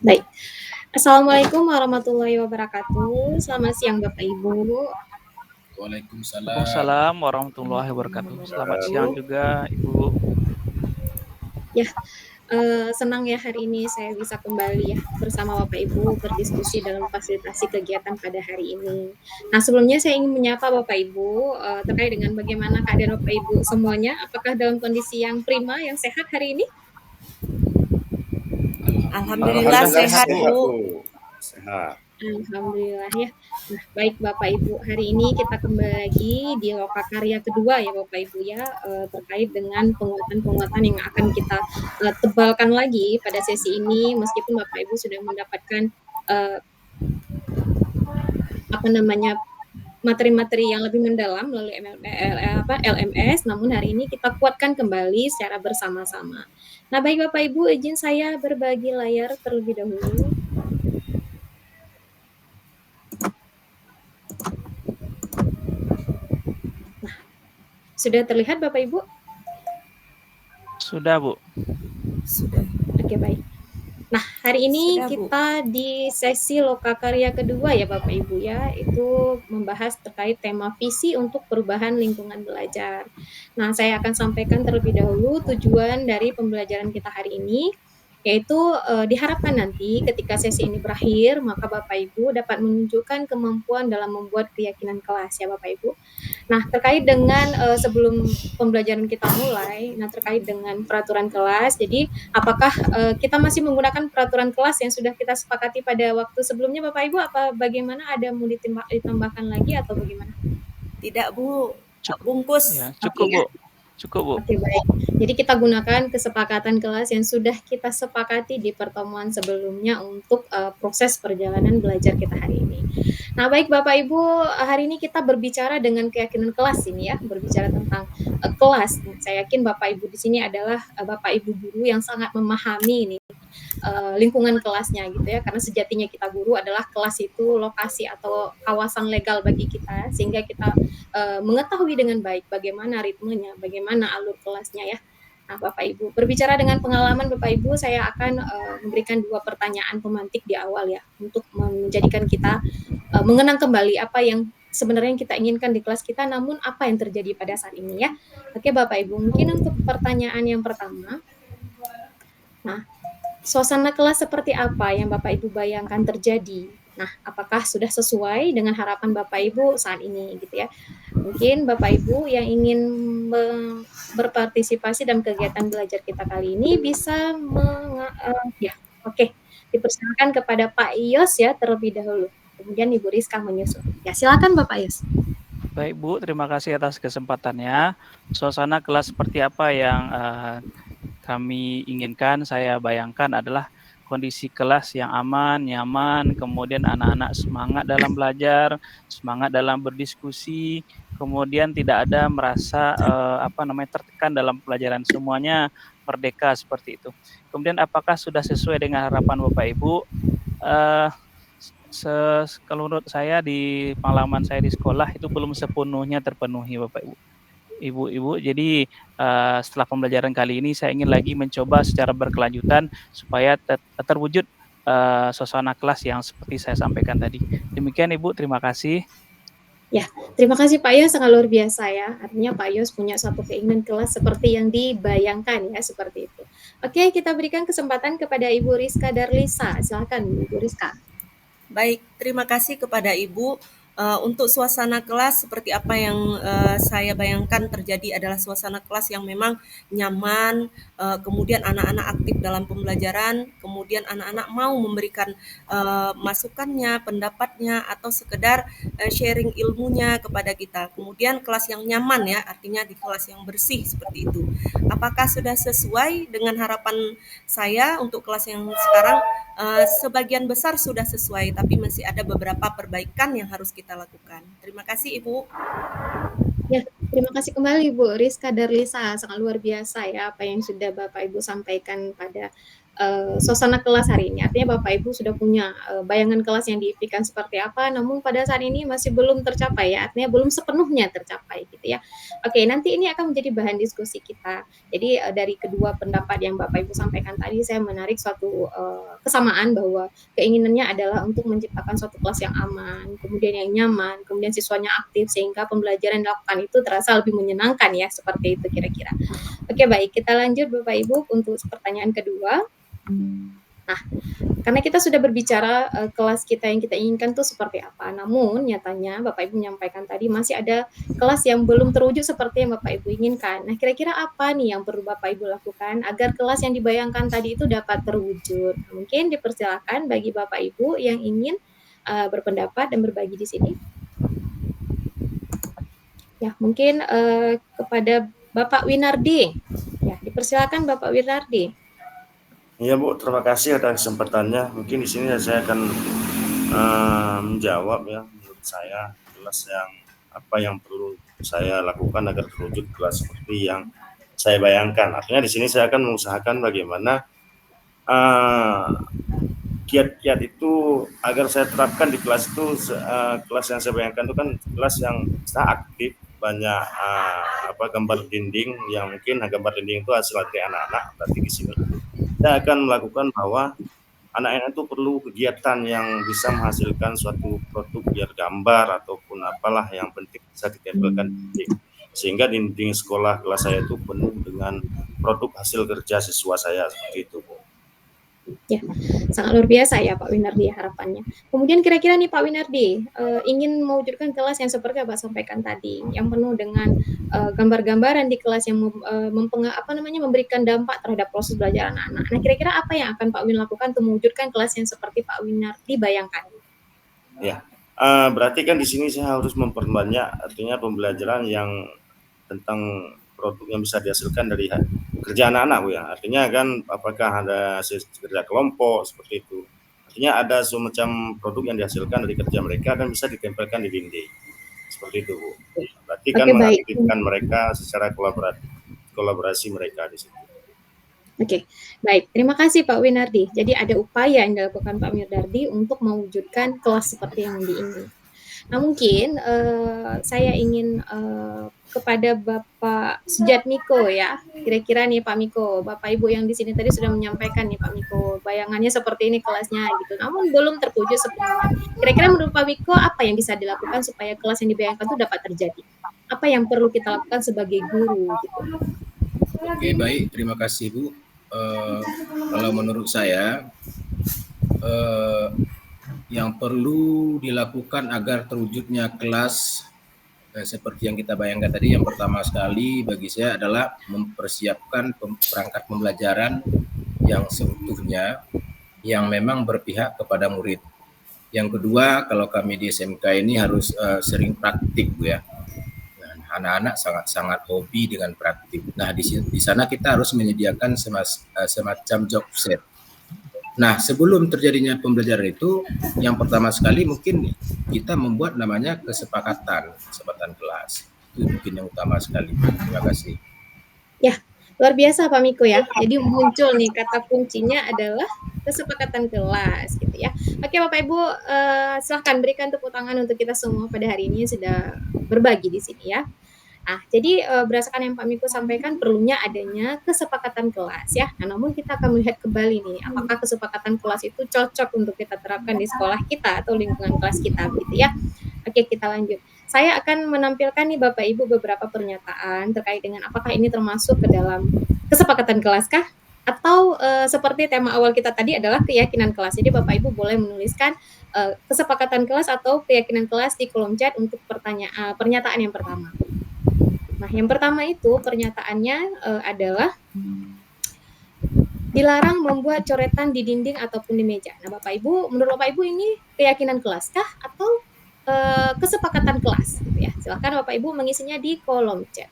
Baik. Assalamualaikum warahmatullahi wabarakatuh. Selamat siang Bapak Ibu. Waalaikumsalam Waalaikumsalam warahmatullahi Warahmatullahi wabarakatuh. Selamat siang wabarakatuh. juga, Ibu. Ya, senang ya hari ini saya bisa kembali ya bersama Bapak Ibu berdiskusi dalam fasilitasi kegiatan pada hari ini. Nah, sebelumnya saya ingin menyapa Bapak Ibu, terkait dengan bagaimana keadaan Bapak Ibu semuanya. Apakah dalam kondisi yang prima, yang sehat hari ini? Alhamdulillah Alhamdulillah Alhamdulillah sehat sehat sehat. Bu. Bu, sehat. Alhamdulillah ya. Nah, baik Bapak Ibu, hari ini kita kembali lagi di Lokakarya kedua ya Bapak Ibu ya, terkait dengan penguatan-penguatan yang akan kita, tebalkan lagi pada sesi ini meskipun Bapak Ibu sudah mendapatkan, eee, apa namanya, materi-materi yang lebih mendalam melalui LMS, namun hari ini kita kuatkan kembali secara bersama-sama. Nah, baik Bapak Ibu, izin saya berbagi layar terlebih dahulu. Sudah terlihat Bapak Ibu? Sudah, Bu. Sudah. Oke, baik. Nah, hari ini Sudah, Bu. kita di sesi Lokakarya kedua ya Bapak Ibu ya, itu membahas terkait tema visi untuk perubahan lingkungan belajar. Nah, saya akan sampaikan terlebih dahulu tujuan dari pembelajaran kita hari ini, yaitu, diharapkan nanti ketika sesi ini berakhir, maka Bapak Ibu dapat menunjukkan kemampuan dalam membuat keyakinan kelas ya Bapak Ibu. Nah, terkait dengan, sebelum pembelajaran kita mulai, nah terkait dengan peraturan kelas, jadi apakah, kita masih menggunakan peraturan kelas yang sudah kita sepakati pada waktu sebelumnya Bapak Ibu, apa bagaimana ada mau ditambahkan lagi atau bagaimana? Tidak Bu, Cuk bungkus. ya, Oke cukup, ya? Bu. Cukup, Bu. Oke, baik. Jadi kita gunakan kesepakatan kelas yang sudah kita sepakati di pertemuan sebelumnya untuk, proses perjalanan belajar kita hari ini. Nah, baik Bapak Ibu, hari ini kita berbicara dengan keyakinan kelas ini ya, berbicara tentang, kelas. Nah, saya yakin Bapak Ibu di sini adalah, Bapak Ibu guru yang sangat memahami ini, lingkungan kelasnya gitu ya, karena sejatinya kita guru adalah kelas itu lokasi atau kawasan legal bagi kita, sehingga kita, mengetahui dengan baik bagaimana ritmenya, bagaimana alur kelasnya ya. Nah, Bapak Ibu, berbicara dengan pengalaman Bapak Ibu, saya akan, memberikan 2 pertanyaan pemantik di awal ya, untuk menjadikan kita, mengenang kembali apa yang sebenarnya kita inginkan di kelas kita, namun apa yang terjadi pada saat ini ya. Oke Bapak Ibu, mungkin untuk pertanyaan yang pertama, nah, suasana kelas seperti apa yang Bapak Ibu bayangkan terjadi? Nah, apakah sudah sesuai dengan harapan Bapak Ibu saat ini gitu ya? Mungkin Bapak Ibu yang ingin berpartisipasi dalam kegiatan belajar kita kali ini bisa ya, oke. Dipersilakan kepada Pak Iyos ya terlebih dahulu, kemudian Ibu Rizka menyusul. Ya, silakan Bapak Iyos. Baik, Bu, terima kasih atas kesempatannya. Suasana kelas seperti apa yang, kami inginkan, saya bayangkan adalah kondisi kelas yang aman, nyaman, kemudian anak-anak semangat dalam belajar, semangat dalam berdiskusi, kemudian tidak ada merasa, tertekan dalam pelajaran, semuanya merdeka seperti itu. Kemudian apakah sudah sesuai dengan harapan Bapak Ibu? Eee, kalau menurut saya di pengalaman saya di sekolah itu belum sepenuhnya terpenuhi Bapak Ibu. Ibu-ibu, jadi, setelah pembelajaran kali ini saya ingin lagi mencoba secara berkelanjutan supaya terwujud, suasana kelas yang seperti saya sampaikan tadi. Demikian Ibu, terima kasih. Ya, terima kasih Pak Yos, sangat luar biasa ya. Artinya Pak Yos punya suatu keinginan kelas seperti yang dibayangkan ya, seperti itu. Oke, kita berikan kesempatan kepada Ibu Rizka Darlisa. Silakan Ibu Rizka. Baik, terima kasih kepada Ibu. Untuk suasana kelas seperti apa yang saya bayangkan terjadi adalah suasana kelas yang memang nyaman, kemudian anak-anak aktif dalam pembelajaran, kemudian anak-anak mau memberikan masukannya, pendapatnya, atau sekedar sharing ilmunya kepada kita. Kemudian kelas yang nyaman ya, artinya di kelas yang bersih seperti itu. Apakah sudah sesuai dengan harapan saya untuk kelas yang sekarang? Sebagian besar sudah sesuai, tapi masih ada beberapa perbaikan yang harus kita lakukan. Terima kasih, Ibu. Ya, terima kasih kembali Bu Rizka Darlisa. Sangat luar biasa ya apa yang sudah Bapak Ibu sampaikan pada suasana kelas hari ini. Artinya Bapak Ibu sudah punya bayangan kelas yang diimpikan seperti apa, namun pada saat ini masih belum tercapai ya, artinya belum sepenuhnya tercapai gitu ya. Oke, nanti ini akan menjadi bahan diskusi kita. Jadi dari kedua pendapat yang Bapak Ibu sampaikan tadi, saya menarik suatu kesamaan bahwa keinginannya adalah untuk menciptakan suatu kelas yang aman, kemudian yang nyaman, kemudian siswanya aktif sehingga pembelajaran yang dilakukan itu terasa lebih menyenangkan ya, seperti itu kira-kira. Oke, baik, kita lanjut Bapak Ibu untuk pertanyaan kedua. Nah, karena kita sudah berbicara kelas kita yang kita inginkan tuh seperti apa. Namun nyatanya Bapak Ibu menyampaikan tadi masih ada kelas yang belum terwujud seperti yang Bapak Ibu inginkan. Nah, kira-kira apa nih yang perlu Bapak Ibu lakukan agar kelas yang dibayangkan tadi itu dapat terwujud? Nah, mungkin dipersilakan bagi Bapak Ibu yang ingin berpendapat dan berbagi di sini. Ya, mungkin kepada Bapak Winardi. Ya, dipersilakan Bapak Winardi. Iya Bu, terima kasih atas kesempatannya. Mungkin di sini saya akan menjawab ya, menurut saya kelas yang apa yang perlu saya lakukan agar terwujud kelas seperti yang saya bayangkan. Artinya di sini saya akan mengusahakan bagaimana kiat-kiat itu agar saya terapkan di kelas itu. Kelas yang saya bayangkan itu kan kelas yang sangat aktif, banyak gambar dinding yang mungkin gambar dinding itu hasil dari anak-anak. Berarti di sini saya akan melakukan bahwa anak-anak itu perlu kegiatan yang bisa menghasilkan suatu produk biar gambar ataupun apalah yang penting bisa ditempelkan di dinding. Sehingga dinding sekolah kelas saya itu penuh dengan produk hasil kerja siswa saya, seperti itu Bu. Ya, sangat luar biasa ya Pak Winardi harapannya. Kemudian kira-kira nih Pak Winardi, ingin mewujudkan kelas yang seperti Bapak sampaikan tadi, yang penuh dengan gambar-gambaran di kelas yang memberikan dampak terhadap proses belajar anak-anak. Nah, kira-kira apa yang akan Pak Win lakukan untuk mewujudkan kelas yang seperti Pak Winardi bayangkan? Ya, berarti kan di sini saya harus memperbanyak artinya pembelajaran yang tentang produk yang bisa dihasilkan dari kerja anak-anak Bu ya. Artinya kan apakah ada kerja kelompok seperti itu. Artinya ada semacam produk yang dihasilkan dari kerja mereka dan bisa ditempelkan di dinding. Seperti itu Bu. Berarti kan mengaktifkan mereka secara kolaborasi mereka di situ. Oke, baik. Terima kasih Pak Winardi. Jadi ada upaya yang dilakukan Pak Winardi untuk mewujudkan kelas seperti yang diinginkan. Nah, mungkin saya ingin kepada Bapak Sujatmiko ya. Kira-kira nih Pak Miko, Bapak Ibu yang di sini tadi sudah menyampaikan nih Pak Miko, bayangannya seperti ini kelasnya gitu. Namun belum terwujud sepenuhnya. Kira-kira menurut Pak Miko apa yang bisa dilakukan supaya kelas yang dibayangkan itu dapat terjadi? Apa yang perlu kita lakukan sebagai guru gitu? Oke, baik. Terima kasih Bu. Kalau menurut saya yang perlu dilakukan agar terwujudnya kelas seperti yang kita bayangkan tadi, yang pertama sekali bagi saya adalah mempersiapkan perangkat pembelajaran yang seutuhnya yang memang berpihak kepada murid. Yang kedua, kalau kami di SMK ini harus sering praktik Bu ya. Anak-anak sangat hobi dengan praktik. Nah, di sana kita harus menyediakan semacam job set. Nah, sebelum terjadinya pembelajaran itu, yang pertama sekali mungkin kita membuat namanya kesepakatan kelas. Itu mungkin yang utama sekali. Terima kasih. Ya, luar biasa Pak Miko ya. Jadi muncul nih kata kuncinya adalah kesepakatan kelas gitu ya. Oke Bapak Ibu, silahkan berikan tepuk tangan untuk kita semua pada hari ini sudah berbagi di sini ya. Nah, jadi berdasarkan yang Pak Miko sampaikan perlunya adanya kesepakatan kelas ya. Nah, namun kita akan melihat kembali nih, apakah kesepakatan kelas itu cocok untuk kita terapkan di sekolah kita atau lingkungan kelas kita gitu ya. Oke, kita lanjut. Saya akan menampilkan nih Bapak Ibu beberapa pernyataan terkait dengan apakah ini termasuk ke dalam kesepakatan kelas kah? Atau seperti tema awal kita tadi adalah keyakinan kelas. Jadi Bapak Ibu boleh menuliskan kesepakatan kelas atau keyakinan kelas di kolom chat untuk pernyataan yang pertama. Nah, yang pertama itu pernyataannya adalah dilarang membuat coretan di dinding ataupun di meja. Nah, Bapak Ibu, menurut Bapak Ibu ini keyakinan kelas kah atau kesepakatan kelas? Gitu ya. Silakan Bapak Ibu mengisinya di kolom chat.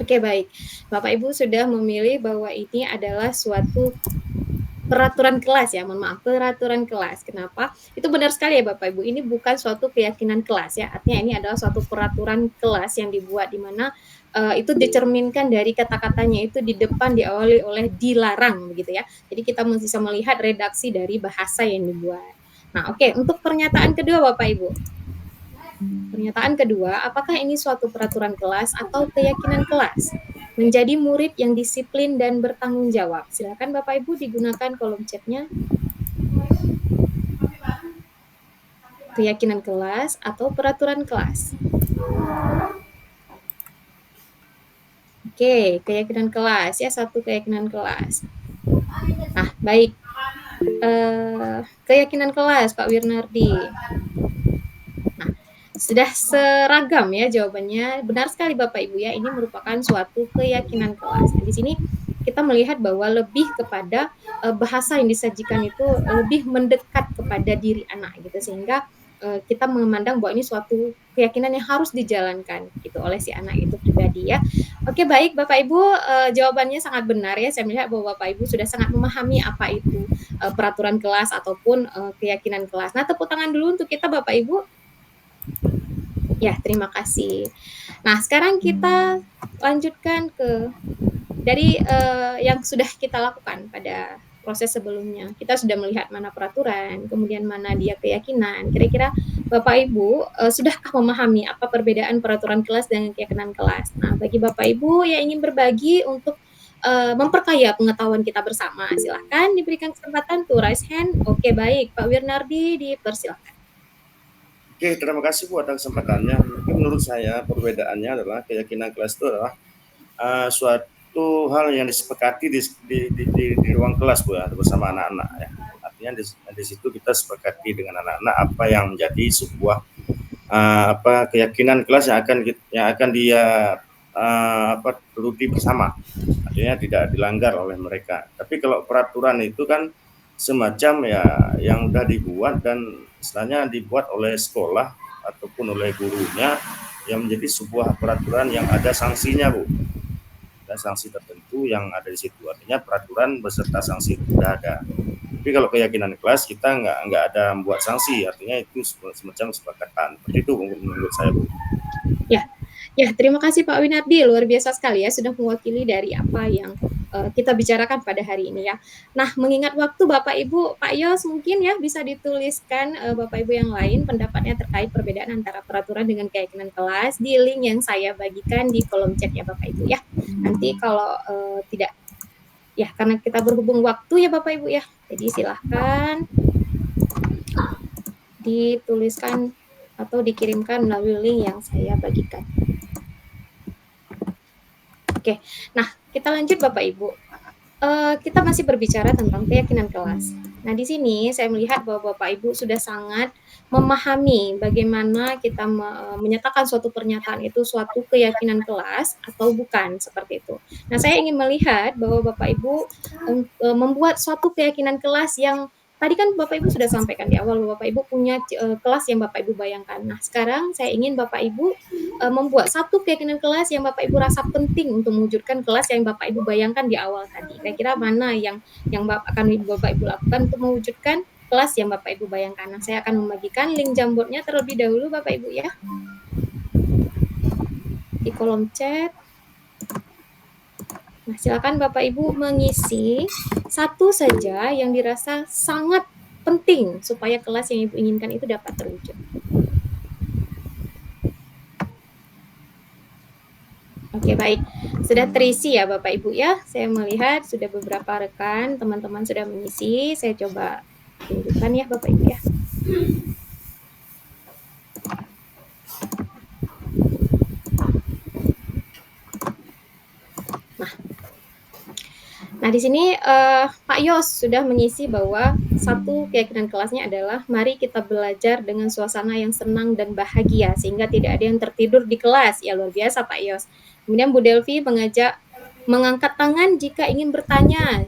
Oke, baik. Bapak Ibu sudah memilih bahwa ini adalah suatu peraturan kelas ya, mohon maaf, peraturan kelas. Kenapa? Itu benar sekali ya Bapak Ibu, ini bukan suatu keyakinan kelas ya, artinya ini adalah suatu peraturan kelas yang dibuat di mana itu dicerminkan dari kata-katanya itu di depan diawali oleh dilarang begitu ya. Jadi kita bisa melihat redaksi dari bahasa yang dibuat. Nah, oke, untuk pernyataan kedua Bapak Ibu. Pernyataan kedua, apakah ini suatu peraturan kelas atau keyakinan kelas? Menjadi murid yang disiplin dan bertanggung jawab. Silakan Bapak Ibu digunakan kolom chatnya. Keyakinan kelas atau peraturan kelas. Oke, keyakinan kelas ya, satu keyakinan kelas. Nah, baik. Keyakinan kelas Pak Wirnardi. Nah, sudah seragam ya jawabannya. Benar sekali Bapak Ibu ya, ini merupakan suatu keyakinan kelas. Nah, di sini kita melihat bahwa lebih kepada bahasa yang disajikan itu lebih mendekat kepada diri anak gitu, sehingga kita memandang bahwa ini suatu keyakinan yang harus dijalankan gitu oleh si anak itu pribadi ya. Oke, baik Bapak Ibu, jawabannya sangat benar ya. Saya melihat bahwa Bapak Ibu sudah sangat memahami apa itu peraturan kelas ataupun keyakinan kelas. Nah, tepuk tangan dulu untuk kita Bapak Ibu. Ya, terima kasih. Nah, sekarang kita lanjutkan ke dari yang sudah kita lakukan pada proses sebelumnya. Kita sudah melihat mana peraturan, kemudian mana dia keyakinan. Kira-kira Bapak Ibu sudahkah memahami apa perbedaan peraturan kelas dan keyakinan kelas? Nah, bagi Bapak Ibu yang ingin berbagi untuk memperkaya pengetahuan kita bersama, silahkan diberikan kesempatan to raise hand. Oke, baik. Pak Wirnardi, dipersilakan. Oke, terima kasih Bu atas kesempatannya. Menurut saya perbedaannya adalah keyakinan kelas itu adalah suatu hal yang disepakati di ruang kelas Bu ya, bersama anak-anak ya. Artinya di situ kita sepakati dengan anak-anak apa yang menjadi sebuah keyakinan kelas yang akan dia turuti bersama. Artinya tidak dilanggar oleh mereka. Tapi kalau peraturan itu kan semacam ya yang sudah dibuat dan istilahnya dibuat oleh sekolah ataupun oleh gurunya yang menjadi sebuah peraturan yang ada sanksinya Bu. Ada sanksi tertentu yang ada di situ. Artinya peraturan beserta sanksi itu sudah ada. Tapi kalau keyakinan kelas kita nggak ada membuat sanksi, artinya itu semacam kesepakatan. Seperti itu menurut saya Bu. Ya, terima kasih Pak Winardi, luar biasa sekali ya sudah mewakili dari apa yang kita bicarakan pada hari ini ya. Nah, mengingat waktu Bapak Ibu, Pak Yos mungkin ya bisa dituliskan Bapak Ibu yang lain pendapatnya terkait perbedaan antara peraturan dengan keyakinan kelas di link yang saya bagikan di kolom chat ya Bapak Ibu ya. Nanti kalau tidak ya, karena kita berhubung waktu ya Bapak Ibu ya, jadi silahkan dituliskan atau dikirimkan melalui link yang saya bagikan. Oke, nah kita lanjut Bapak Ibu. Kita masih berbicara tentang keyakinan kelas. Nah, di sini saya melihat bahwa Bapak Ibu sudah sangat memahami bagaimana kita menyatakan suatu pernyataan itu suatu keyakinan kelas atau bukan, seperti itu. Nah, saya ingin melihat bahwa Bapak Ibu membuat suatu keyakinan kelas yang tadi kan Bapak Ibu sudah sampaikan di awal bahwa Bapak Ibu punya kelas yang Bapak Ibu bayangkan. Nah, sekarang saya ingin Bapak Ibu membuat satu keyakinan kelas yang Bapak Ibu rasa penting untuk mewujudkan kelas yang Bapak Ibu bayangkan di awal tadi. Kira-kira mana yang akan Bapak Ibu lakukan untuk mewujudkan kelas yang Bapak Ibu bayangkan. Nah, saya akan membagikan link Jamboardnya terlebih dahulu Bapak Ibu ya. Di kolom chat. Nah, silakan Bapak Ibu mengisi satu saja yang dirasa sangat penting supaya kelas yang Ibu inginkan itu dapat terwujud. Oke, baik. Sudah terisi ya Bapak Ibu ya. Saya melihat sudah beberapa rekan, teman-teman sudah mengisi. Saya coba tunjukkan ya Bapak Ibu ya. Nah, di sini Pak Yos sudah mengisi bahwa satu keyakinan kelasnya adalah mari kita belajar dengan suasana yang senang dan bahagia sehingga tidak ada yang tertidur di kelas. Ya, luar biasa Pak Yos. Kemudian Bu Delvi mengajak mengangkat tangan jika ingin bertanya.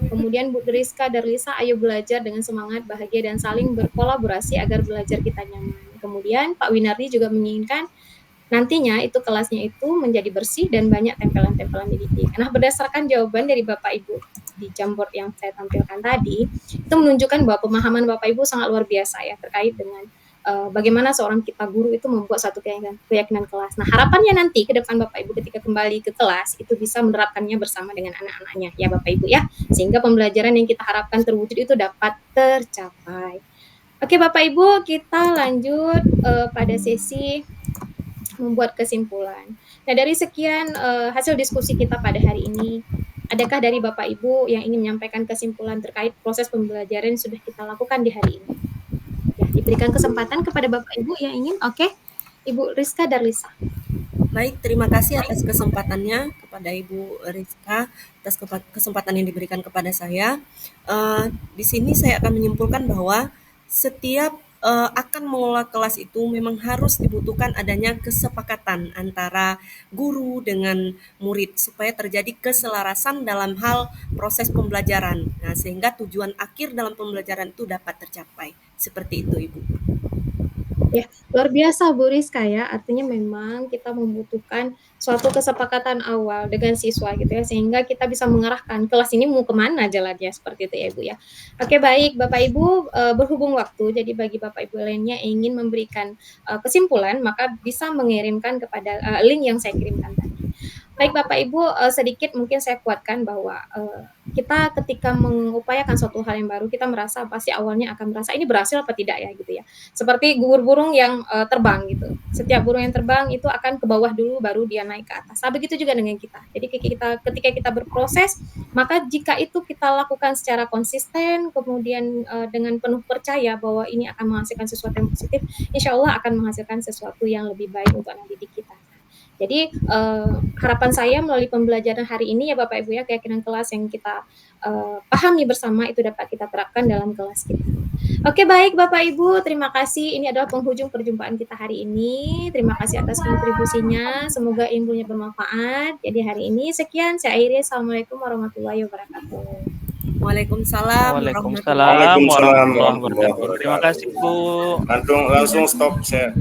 Kemudian Bu Rizka Darlisa, ayo belajar dengan semangat, bahagia, dan saling berkolaborasi agar belajar kita nyaman. Kemudian Pak Winardi juga menginginkan nantinya itu kelasnya itu menjadi bersih dan banyak tempelan-tempelan didik. Nah, berdasarkan jawaban dari Bapak Ibu di Jamboard yang saya tampilkan tadi, itu menunjukkan bahwa pemahaman Bapak Ibu sangat luar biasa ya terkait dengan bagaimana seorang kita guru itu membuat satu keyakinan kelas. Nah, harapannya nanti ke depan Bapak Ibu ketika kembali ke kelas itu bisa menerapkannya bersama dengan anak-anaknya ya Bapak Ibu ya, sehingga pembelajaran yang kita harapkan terwujud itu dapat tercapai. Oke Bapak Ibu, kita lanjut pada sesi membuat kesimpulan. Nah, dari sekian hasil diskusi kita pada hari ini, adakah dari Bapak Ibu yang ingin menyampaikan kesimpulan terkait proses pembelajaran yang sudah kita lakukan di hari ini? Ya, diberikan kesempatan kepada Bapak Ibu yang ingin. Oke, Ibu Rizka Darlisa. Baik, terima kasih atas kesempatannya kepada Ibu Rizka, atas kesempatan yang diberikan kepada saya. Di sini saya akan menyimpulkan bahwa setiap akan mengelola kelas itu memang harus dibutuhkan adanya kesepakatan antara guru dengan murid supaya terjadi keselarasan dalam hal proses pembelajaran. Nah, sehingga tujuan akhir dalam pembelajaran itu dapat tercapai. Seperti itu, Ibu. Ya, luar biasa Bu Rizka ya, artinya memang kita membutuhkan suatu kesepakatan awal dengan siswa gitu ya, sehingga kita bisa mengarahkan kelas ini mau kemana jalannya, seperti itu ya Ibu ya. Oke baik Bapak Ibu, berhubung waktu, jadi bagi Bapak Ibu lainnya yang ingin memberikan kesimpulan, maka bisa mengirimkan kepada link yang saya kirimkan tadi. Baik Bapak Ibu, sedikit mungkin saya kuatkan bahwa kita ketika mengupayakan suatu hal yang baru, kita merasa pasti awalnya akan merasa ini berhasil apa tidak ya gitu ya. Seperti burung yang terbang gitu. Setiap burung yang terbang itu akan ke bawah dulu baru dia naik ke atas. Nah, begitu juga dengan kita. Jadi ketika kita berproses, maka jika itu kita lakukan secara konsisten, kemudian dengan penuh percaya bahwa ini akan menghasilkan sesuatu yang positif, insya Allah akan menghasilkan sesuatu yang lebih baik untuk anak didik kita. Jadi harapan saya melalui pembelajaran hari ini ya Bapak Ibu ya, keyakinan kelas yang kita pahami bersama itu dapat kita terapkan dalam kelas kita. Oke baik Bapak Ibu, terima kasih. Ini adalah penghujung perjumpaan kita hari ini. Terima kasih atas kontribusinya. Semoga ilmunya bermanfaat. Jadi hari ini sekian, saya akhiri. Assalamualaikum warahmatullahi wabarakatuh. Waalaikumsalam Waalaikumsalam warahmatullahi wabarakatuh. Terima kasih Bu. Langsung stop saya.